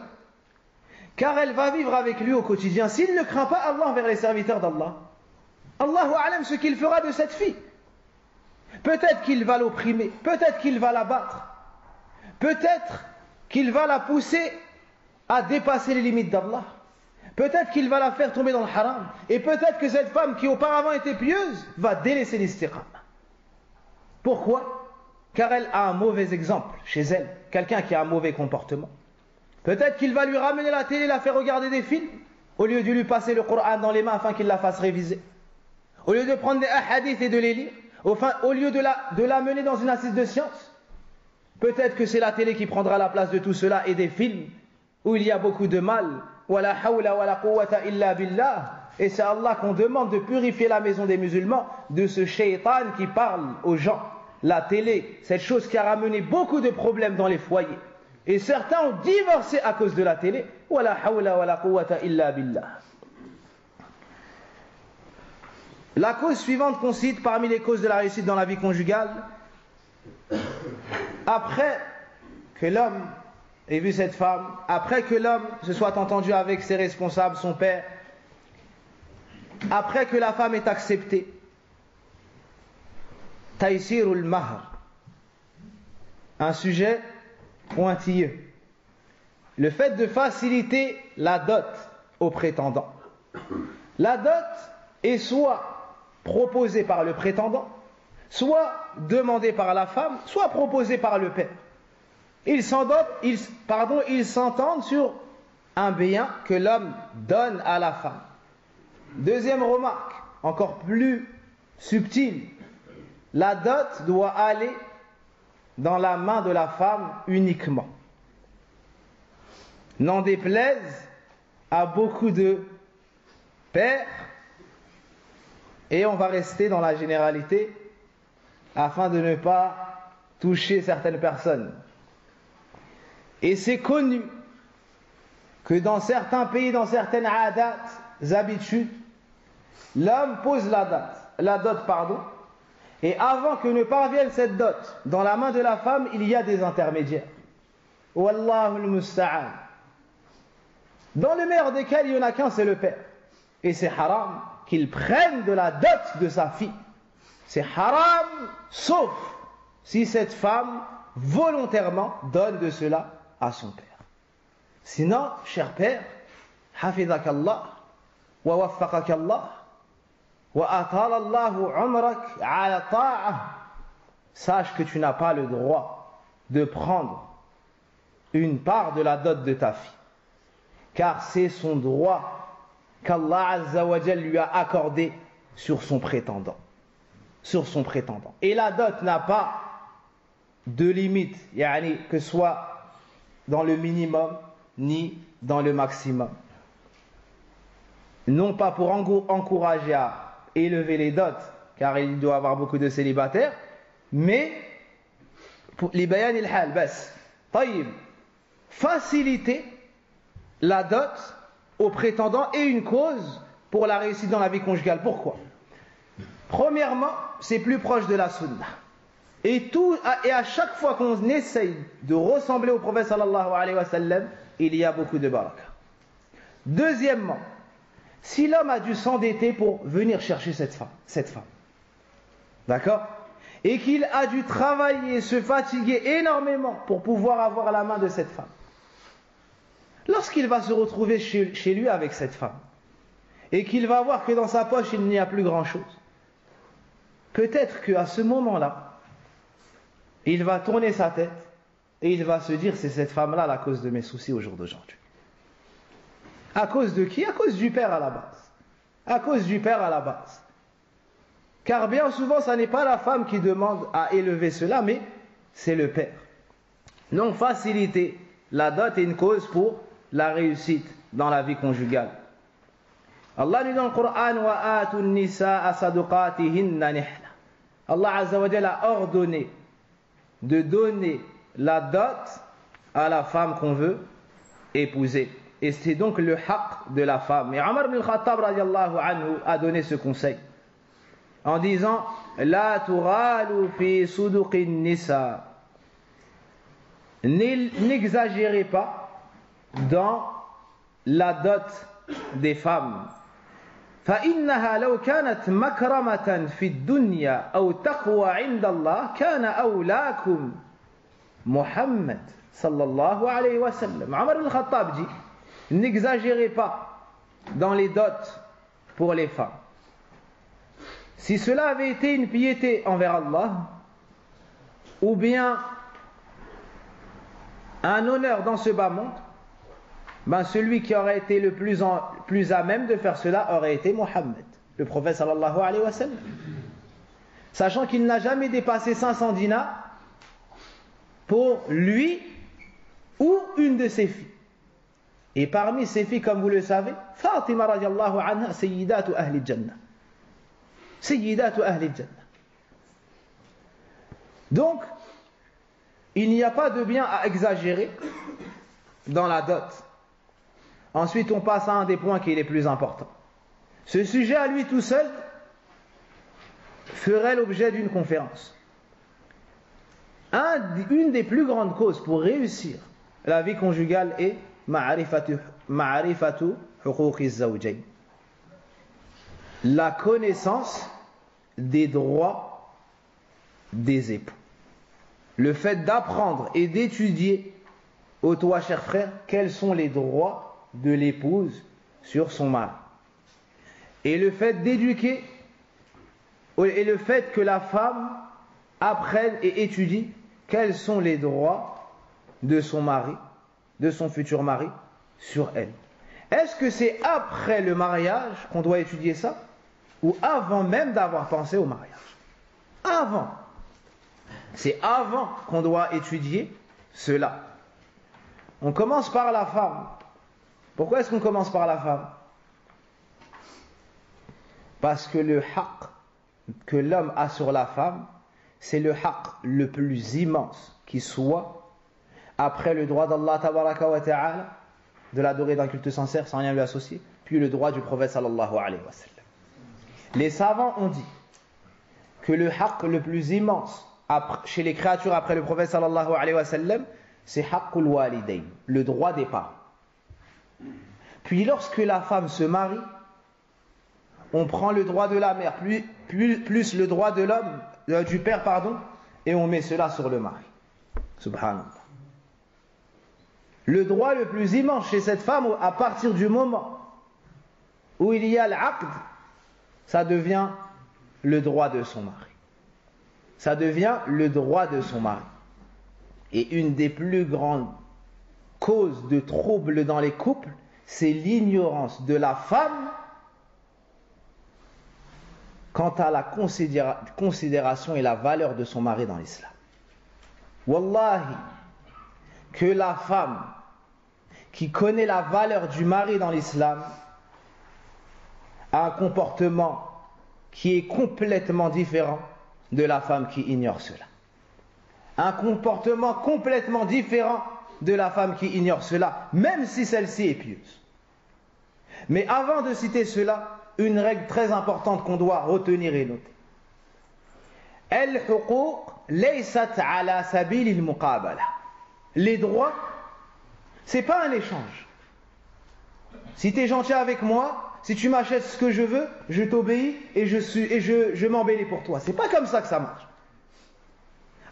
Car elle va vivre avec lui au quotidien. S'il ne craint pas Allah envers les serviteurs d'Allah, Allahu a'lam ce qu'il fera de cette fille. Peut-être qu'il va l'opprimer, peut-être qu'il va la battre, peut-être qu'il va la pousser à dépasser les limites d'Allah, peut-être qu'il va la faire tomber dans le haram, et peut-être que cette femme qui auparavant était pieuse va délaisser l'istiqama. Pourquoi? Car elle a un mauvais exemple chez elle, quelqu'un qui a un mauvais comportement. Peut-être qu'il va lui ramener la télé, la faire regarder des films, au lieu de lui passer le Coran dans les mains afin qu'il la fasse réviser. Au lieu de prendre des hadiths et de les lire, au lieu de la mener dans une assise de science. Peut-être que c'est la télé qui prendra la place de tout cela et des films où il y a beaucoup de mal. Wala hawla wala quwwata illa billah. Et c'est Allah qu'on demande de purifier la maison des musulmans de ce shaitan qui parle aux gens. La télé, cette chose qui a ramené beaucoup de problèmes dans les foyers. Et certains ont divorcé à cause de la télé. Wala hawla wala quwwata illa billah. La cause suivante qu'on cite parmi les causes de la réussite dans la vie conjugale, après que l'homme ait vu cette femme, après que l'homme se soit entendu avec ses responsables, son père, après que la femme ait accepté, Taysirul Mahr, un sujet pointilleux, le fait de faciliter la dot aux prétendants. La dot est soit proposé par le prétendant, soit demandé par la femme, soit proposé par le père. Ils s'entendent sur un bien que l'homme donne à la femme. Deuxième remarque, encore plus subtile, la dot doit aller dans la main de la femme uniquement. N'en déplaise à beaucoup de pères, et on va rester dans la généralité afin de ne pas toucher certaines personnes. Et c'est connu que dans certains pays, dans certaines habitudes, l'homme pose la dot, et avant que ne parvienne cette dot dans la main de la femme, il y a des intermédiaires. Wallahu al-musta'an. Dans le meilleur des cas, il n'y en a qu'un, c'est le père. Et c'est haram qu'il prenne de la dot de sa fille. C'est haram, sauf si cette femme volontairement donne de cela à son père. Sinon, cher père, hafidhakallah, wa waffaqakallah, wa atalallahu umrak ala ta'ah, sache que tu n'as pas le droit de prendre une part de la dot de ta fille, car c'est son droit qu'Allah Azza wa Jal lui a accordé sur son prétendant. Et la dot n'a pas de limite, que ce soit dans le minimum ni dans le maximum. Non pas pour encourager à élever les dots, car il doit y avoir beaucoup de célibataires, mais pour les bayan il-hal, faciliter la dot aux prétendants est une cause pour la réussite dans la vie conjugale. Pourquoi? Premièrement, c'est plus proche de la sunna. Et à chaque fois qu'on essaye de ressembler au prophète sallallahu alayhi wa sallam, il y a beaucoup de baraka. Deuxièmement, si l'homme a dû s'endetter pour venir chercher cette femme, d'accord, et qu'il a dû travailler, se fatiguer énormément pour pouvoir avoir la main de cette femme, lorsqu'il va se retrouver chez lui avec cette femme, et qu'il va voir que dans sa poche il n'y a plus grand chose, peut-être qu'à ce moment-là, il va tourner sa tête et il va se dire: c'est cette femme-là la cause de mes soucis au jour d'aujourd'hui. À cause de qui? À cause du père à la base. À cause du père à la base. Car bien souvent, ce n'est pas la femme qui demande à élever cela, mais c'est le père. Donc, faciliter la dot est une cause pour la réussite dans la vie conjugale. Allah nous dit dans le Coran wa atun nisaa sadaqatihinna nihla. Allah Azza wa Jalla a ordonné de donner la dot à la femme qu'on veut épouser. Et c'est donc le haqq de la femme. Et Omar ibn al-Khattab radiallahu anhu a donné ce conseil en disant la tughalu fi suduqin nisa. N'exagérez pas dans la dot des femmes. فإنها لو كانت مكرمة في الدنيا أو تقوى عند الله كان أولاكم محمد صلى الله عليه وسلم. Omar ibn al-Khattab dit n'exagérez pas dans les dots pour les femmes. Si cela avait été une piété envers Allah ou bien un honneur dans ce bas monde, ben celui qui aurait été le plus à même de faire cela aurait été Mohammed, le prophète sallallahu alayhi wa sallam. Sachant qu'il n'a jamais dépassé 500 dinars pour lui ou une de ses filles. Et parmi ses filles, comme vous le savez, Fatima radiallahu anha, sayyidatu ahli jannah. Sayyidatu ahli jannah. Donc, il n'y a pas de bien à exagérer dans la dot. Ensuite, on passe à un des points qui est les plus importants. Ce sujet à lui tout seul ferait l'objet d'une conférence. Une des plus grandes causes pour réussir la vie conjugale est ma'arifatu huquqi zawjayn. La connaissance des droits des époux. Le fait d'apprendre et d'étudier, ô toi cher frère, quels sont les droits de l'épouse sur son mari. Et le fait d'éduquer, et le fait que la femme apprenne et étudie quels sont les droits de son mari, de son futur mari, sur elle. Est-ce que c'est après le mariage qu'on doit étudier ça, ou avant même d'avoir pensé au mariage? Avant. C'est avant qu'on doit étudier cela. On commence par la femme. Pourquoi est-ce qu'on commence par la femme? Parce que le haqq que l'homme a sur la femme, c'est le haqq le plus immense qui soit, après le droit d'Allah tabaraka wa ta'ala, de l'adorer d'un culte sincère sans rien lui associer, puis le droit du prophète sallallahu alayhi wa sallam. Les savants ont dit que le haqq le plus immense chez les créatures après le prophète sallallahu alayhi wa sallam, c'est haqqul walidayn, le droit des parents. Puis lorsque la femme se marie, on prend le droit de la mère plus le droit de l'homme, du père pardon, et on met cela sur le mari. Subhanallah. Le droit le plus immense chez cette femme, à partir du moment où il y a l'aqd, ça devient le droit de son mari. Ça devient le droit de son mari. Et une des plus grandes causes de troubles dans les couples, c'est l'ignorance de la femme quant à la considération et la valeur de son mari dans l'islam. Wallahi, que la femme qui connaît la valeur du mari dans l'islam a un comportement qui est complètement différent de la femme qui ignore cela. Un comportement complètement différent de la femme qui ignore cela, même si celle-ci est pieuse. Mais avant de citer cela, une règle très importante qu'on doit retenir et noter. Al-huquq laysat ala sabil al-muqabala. Les droits, c'est pas un échange. Si tu es gentil avec moi, si tu m'achètes ce que je veux, je t'obéis et je m'embellis pour toi. C'est pas comme ça que ça marche.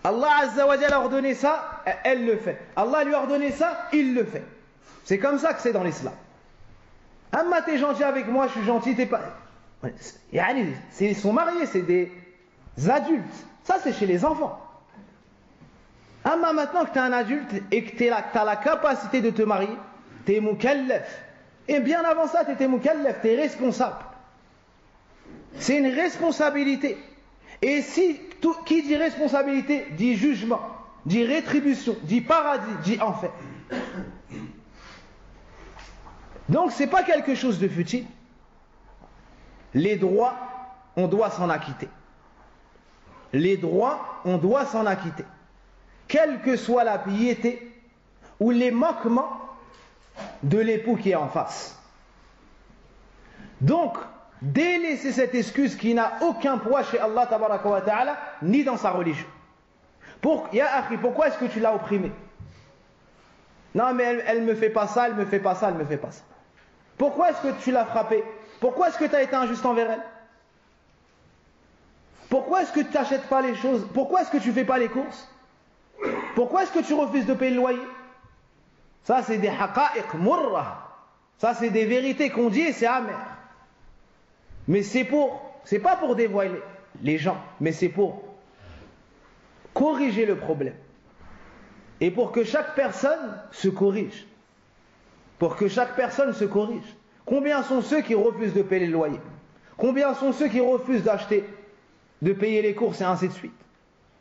Allah Azza wa Jalla a ordonné ça, elle le fait. Allah lui a ordonné ça, il le fait. C'est comme ça que c'est dans l'islam. Amma t'es gentil avec moi, je suis gentil, t'es pas... Ils sont mariés, c'est des adultes. Ça c'est chez les enfants. Amma maintenant que tu es un adulte et que tu as la capacité de te marier, tu es mukallaf. Et bien avant ça, tu étais mukallaf, tu es responsable. C'est une responsabilité. Et si qui dit responsabilité, dit jugement, dit rétribution, dit paradis, dit enfer. Donc c'est pas quelque chose de futile. les droits, on doit s'en acquitter. Les droits, on doit s'en acquitter. Quelle que soit la piété ou les manquements de l'époux qui est en face. Donc, délaissez cette excuse qui n'a aucun poids chez Allah tabaraka wa ta'ala, ni dans sa religion. Ya akhi, pourquoi est-ce que tu l'as opprimée? Non mais elle me fait pas ça, elle me fait pas ça, elle me fait pas ça. Pourquoi est-ce que tu l'as frappée? Pourquoi est-ce que tu as été injuste envers elle? Pourquoi est-ce que tu n'achètes pas les choses? Pourquoi est-ce que tu ne fais pas les courses? Pourquoi est-ce que tu refuses de payer le loyer? Ça c'est des haqa'iq murrah. Ça c'est des vérités qu'on dit et c'est amer. Mais c'est pas pour dévoiler les gens, mais c'est pour corriger le problème. Et pour que chaque personne se corrige. Pour que chaque personne se corrige. Combien sont ceux qui refusent de payer le loyer? Combien sont ceux qui refusent d'acheter, de payer les courses et ainsi de suite?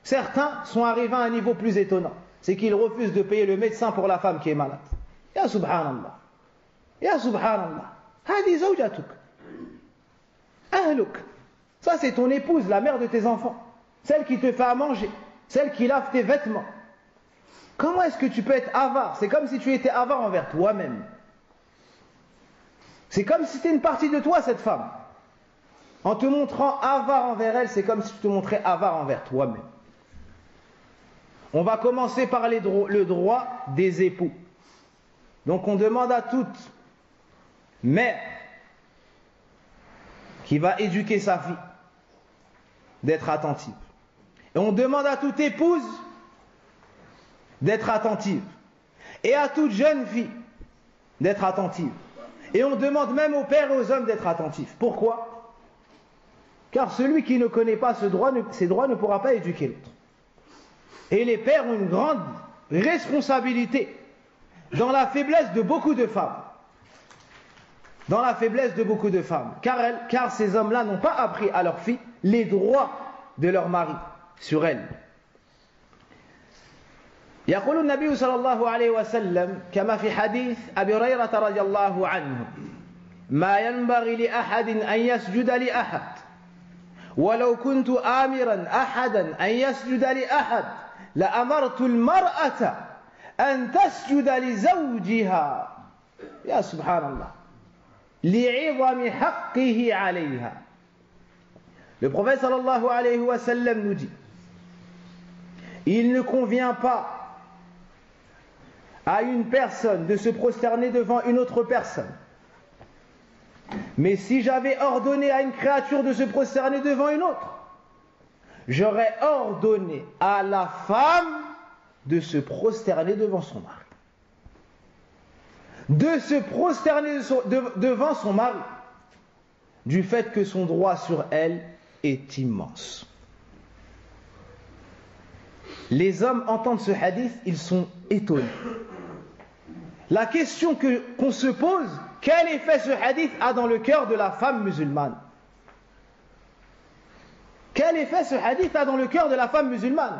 Certains sont arrivés à un niveau plus étonnant. C'est qu'ils refusent de payer le médecin pour la femme qui est malade. Ya subhanallah. Ya subhanallah. Hadi zawjatuk. Ahluk. Ça c'est ton épouse, la mère de tes enfants. Celle qui te fait à manger. Celle qui lave tes vêtements. Comment est-ce que tu peux être avare? C'est comme si tu étais avare envers toi-même. C'est comme si c'était une partie de toi, cette femme. En te montrant avare envers elle, c'est comme si tu te montrais avare envers toi-même. On va commencer par le droit des époux. Donc on demande à toute mère qui va éduquer sa fille d'être attentive. Et on demande à toute épouse d'être attentive. Et à toute jeune fille d'être attentive. Et on demande même aux pères et aux hommes d'être attentifs. Pourquoi? Car celui qui ne connaît pas ces droits ne pourra pas éduquer l'autre. Et les pères ont une grande responsabilité dans la faiblesse de beaucoup de femmes. Dans la faiblesse de beaucoup de femmes. Car ces hommes-là n'ont pas appris à leurs filles les droits de leur mari sur elles. يقول النبي صلى الله عليه وسلم كما في حديث أبي هريرة رضي الله عنه ما ينبغي لأحد أن يسجد لأحد ولو كنت آمرا أحدا أن يسجد لأحد لأمرت المرأة أن تسجد لزوجها يا سبحان الله لعظم حقه عليها. Le prophète sallallahu alayhi wa sallam nous dit: il ne convient pas à une personne de se prosterner devant une autre personne. Mais si j'avais ordonné à une créature de se prosterner devant une autre, j'aurais ordonné à la femme de se prosterner devant son mari. De se prosterner devant son mari, du fait que son droit sur elle est immense. Les hommes entendent ce hadith, ils sont étonnés. La question qu'on se pose, quel effet ce hadith a dans le cœur de la femme musulmane? Quel effet ce hadith a dans le cœur de la femme musulmane?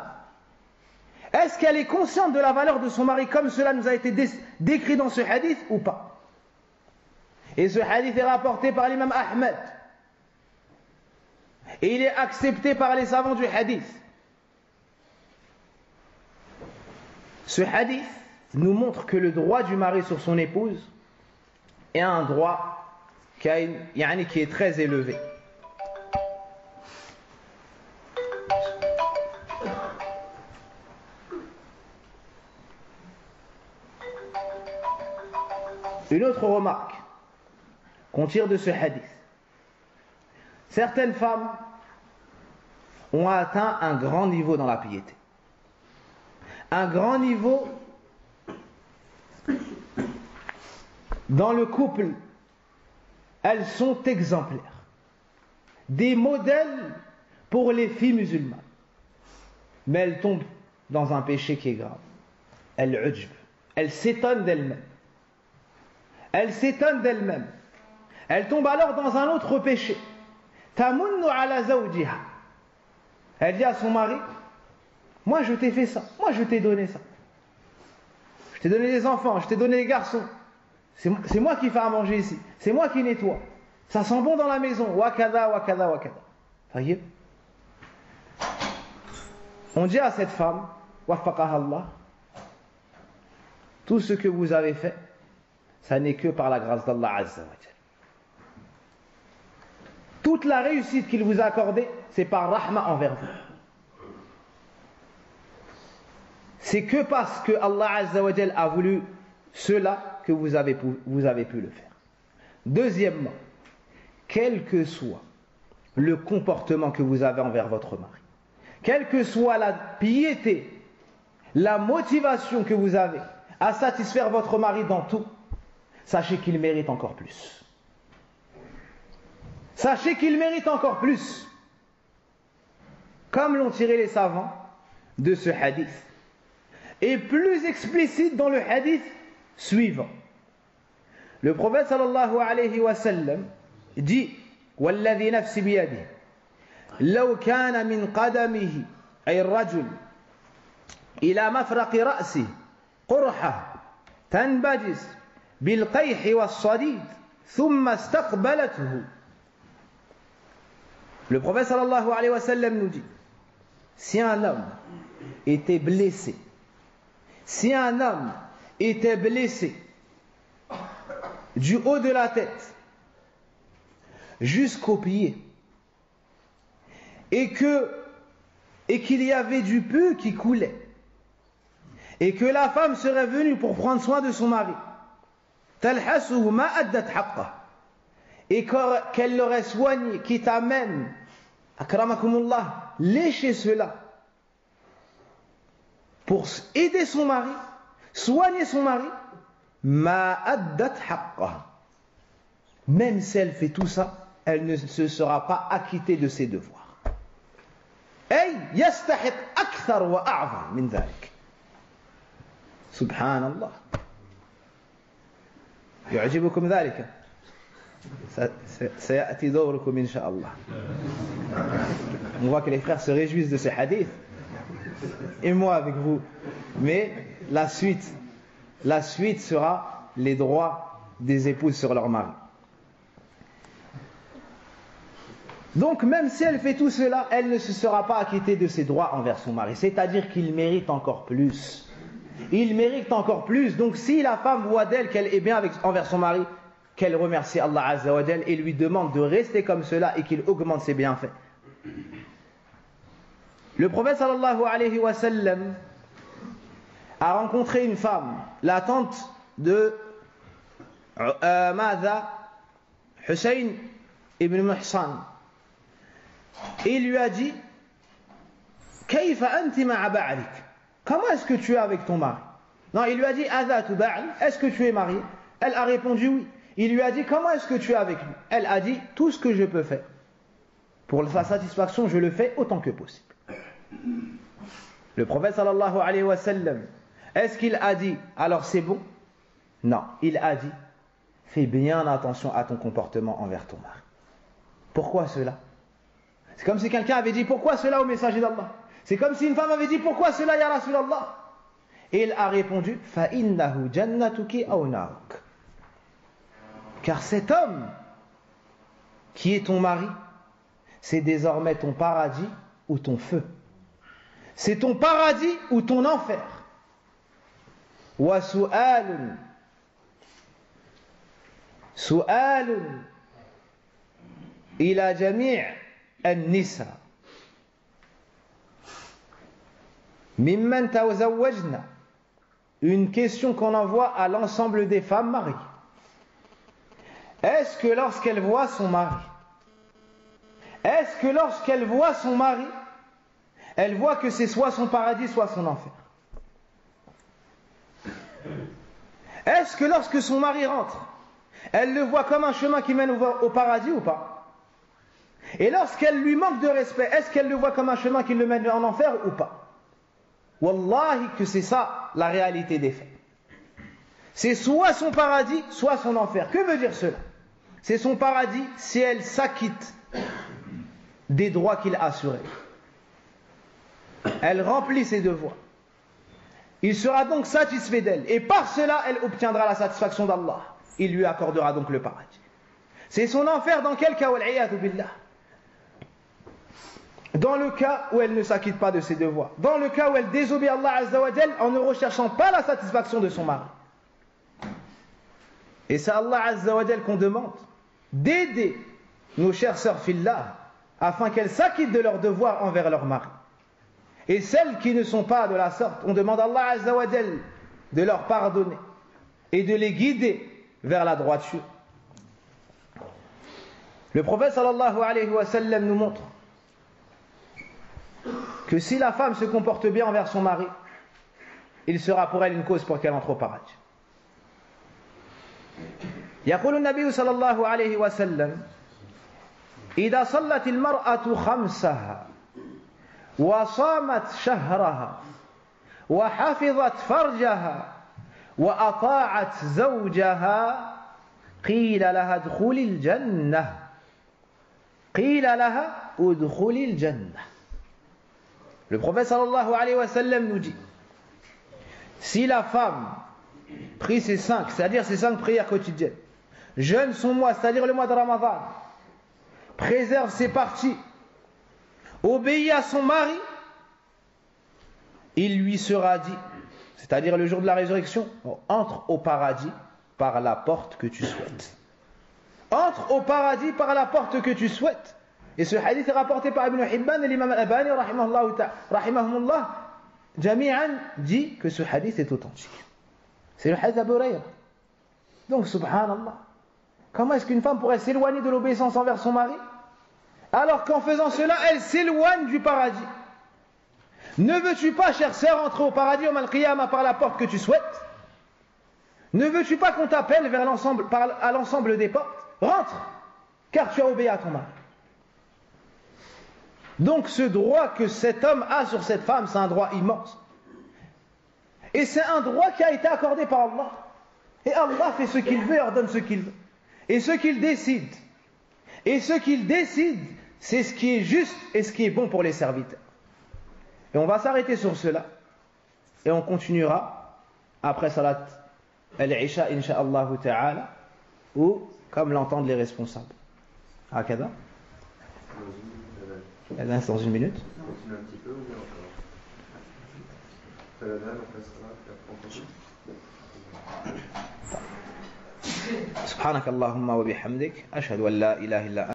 Est-ce qu'elle est consciente de la valeur de son mari comme cela nous a été décrit dans ce hadith ou pas? Et ce hadith est rapporté par l'imam Ahmed. Et il est accepté par les savants du hadith. Ce hadith nous montre que le droit du mari sur son épouse est un droit qui est très élevé. Une autre remarque qu'on tire de ce hadith. Certaines femmes ont atteint un grand niveau dans la piété. Un grand niveau dans le couple. Elles sont exemplaires. Des modèles pour les filles musulmanes. Mais elles tombent dans un péché qui est grave. Elles s'étonnent d'elles-mêmes. Elles s'étonnent d'elles-mêmes. Elles tombent alors dans un autre péché. Tamunnu ala zawjiha. Elle dit à son mari: moi je t'ai fait ça, moi je t'ai donné ça. Je t'ai donné des enfants, je t'ai donné des garçons. C'est moi qui fais à manger ici, c'est moi qui nettoie. Ça sent bon dans la maison. Wakada, wakada, wakada. Voyez? On dit à cette femme, Wafaqaha Allah, tout ce que vous avez fait, ça n'est que par la grâce d'Allah Azza wa Jal. Toute la réussite qu'il vous a accordée, c'est par rahma envers vous. C'est que parce que Allah Azza wa Jal a voulu cela que vous avez pu le faire. Deuxièmement, quel que soit le comportement que vous avez envers votre mari, quelle que soit la piété, la motivation que vous avez à satisfaire votre mari dans tout, sachez qu'il mérite encore plus. Sachez qu'il mérite encore plus. Comme l'ont tiré les savants de ce hadith. Et plus explicite dans le hadith suivant. Le prophète sallallahu alayhi wa sallam dit والذي نفسي بيده لو كان من قدمه أي الرجل إلى مفرق رأسه قرحة تنبجس بالقيح والصديد ثم استقبلته. Le prophète sallallahu alayhi wa sallam nous dit, si un homme était blessé, du haut de la tête jusqu'aux pieds, et qu'il y avait du pu qui coulait, et que la femme serait venue pour prendre soin de son mari, et qu'elle l'aurait soigné, quitte à même, akramakumullah, lécher cela, pour aider son mari, soigner son mari, même si elle fait tout ça, elle ne se sera pas acquittée de ses devoirs. أي يستحق أكثر وأعظم من ذلك. سبحان الله. يعجبكم ذلك؟ سيأتي دوركم إن شاء الله. On voit que les frères se réjouissent de ce hadith. Et moi avec vous. Mais la suite sera les droits des épouses sur leur mari. Donc même si elle fait tout cela, elle ne se sera pas acquittée de ses droits envers son mari. C'est-à-dire qu'il mérite encore plus. Il mérite encore plus. Donc si la femme voit d'elle qu'elle est bien envers son mari, qu'elle remercie Allah Azza wa Jal et lui demande de rester comme cela et qu'il augmente ses bienfaits. Le prophète sallallahu alayhi wa sallam a rencontré une femme, la tante de Hussein ibn Muhsan. Et il lui a dit, comment est-ce que tu es avec ton mari? Non, il lui a dit, est-ce que tu es marié? Elle a répondu oui. Il lui a dit, comment est-ce que tu es avec lui? Elle a dit, tout ce que je peux faire. Pour sa satisfaction, je le fais autant que possible. Le prophète sallallahu alayhi wa sallam, est-ce qu'il a dit, alors c'est bon? Non, il a dit, fais bien attention à ton comportement envers ton mari. Pourquoi cela? C'est comme si quelqu'un avait dit, pourquoi cela au messager d'Allah? C'est comme si une femme avait dit, pourquoi cela ya Rasulallah? Et il a répondu, فَإِنَّهُ جَنَّتُكِ أَوْ نَارُكَ. Car cet homme qui est ton mari, c'est désormais ton paradis ou ton feu. C'est ton paradis ou ton enfer. وَسُؤَالٌ إِلَى جَمِيعِ النِّسَى مِمَّنْ تَزَوَّجْنَا. Une question qu'on envoie à l'ensemble des femmes mariées. Est-ce que lorsqu'elle voit son mari, elle voit que c'est soit son paradis, soit son enfer? Est-ce que lorsque son mari rentre, elle le voit comme un chemin qui mène au paradis ou pas? Et lorsqu'elle lui manque de respect, est-ce qu'elle le voit comme un chemin qui le mène en enfer ou pas? Wallahi que c'est ça la réalité des faits. C'est soit son paradis, soit son enfer. Que veut dire cela? C'est son paradis si elle s'acquitte des droits qu'il a assurés. Elle remplit ses devoirs. Il sera donc satisfait d'elle. Et par cela, elle obtiendra la satisfaction d'Allah. Il lui accordera donc le paradis. C'est son enfer dans quel cas? Wal-'iyadhu billah. Dans le cas où elle ne s'acquitte pas de ses devoirs, dans le cas où elle désobéit à Allah Azza wa Jal en ne recherchant pas la satisfaction de son mari. Et c'est Allah Azza wa Jal qu'on demande d'aider nos chères sœurs fillah afin qu'elles s'acquittent de leurs devoirs envers leur mari. Et celles qui ne sont pas de la sorte, on demande à Allah Azza wa Jal de leur pardonner et de les guider vers la droiture. Le prophète sallallahu alayhi wa sallam nous montre que si la femme se comporte bien envers son mari, il sera pour elle une cause pour qu'elle entre au paradis. يقول النبي صلى الله عليه وسلم إذا صلت المرأة خمسها وصامت شهرها وحفظت فرجها وأطاعت زوجها قيل لها ادخلي الجنة قيل لها ادخلي الجنة. Le prophète sallallahu alayhi wa sallam nous dit, si la femme prie ses 5, c'est-à-dire ses 5 prières quotidiennes, jeûne son mois, c'est-à-dire le mois de Ramadan, préserve ses parties, obéit à son mari, il lui sera dit, c'est-à-dire le jour de la résurrection, entre au paradis par la porte que tu souhaites. Entre au paradis par la porte que tu souhaites. Et ce hadith est rapporté par Ibn Hibban et l'imam al-Albani, rahimahumullah, Jami'an dit que ce hadith est authentique. C'est le hadith d'Abu Hurayra. Donc, subhanallah, comment est-ce qu'une femme pourrait s'éloigner de l'obéissance envers son mari, alors qu'en faisant cela, elle s'éloigne du paradis? Ne veux-tu pas, chère sœur, entrer au paradis au Mal-Qiyamah par la porte que tu souhaites? Ne veux-tu pas qu'on t'appelle vers l'ensemble, à l'ensemble des portes? Rentre, car tu as obéi à ton mari. Donc ce droit que cet homme a sur cette femme, c'est un droit immense. Et c'est un droit qui a été accordé par Allah. Et Allah fait ce qu'il veut et ordonne ce qu'il veut. Et ce qu'il décide. Et ce qu'il décide, c'est ce qui est juste et ce qui est bon pour les serviteurs. Et on va s'arrêter sur cela. Et on continuera après Salat al-Isha, insha'Allah ta'ala, ou comme l'entendent les responsables. Hakada. Dans une minute. On continue un petit peu ou bien encore? Après la dame, on passera, puis après on continue. سبحانك اللهم وبحمدك أشهد أن لا إله إلا أنت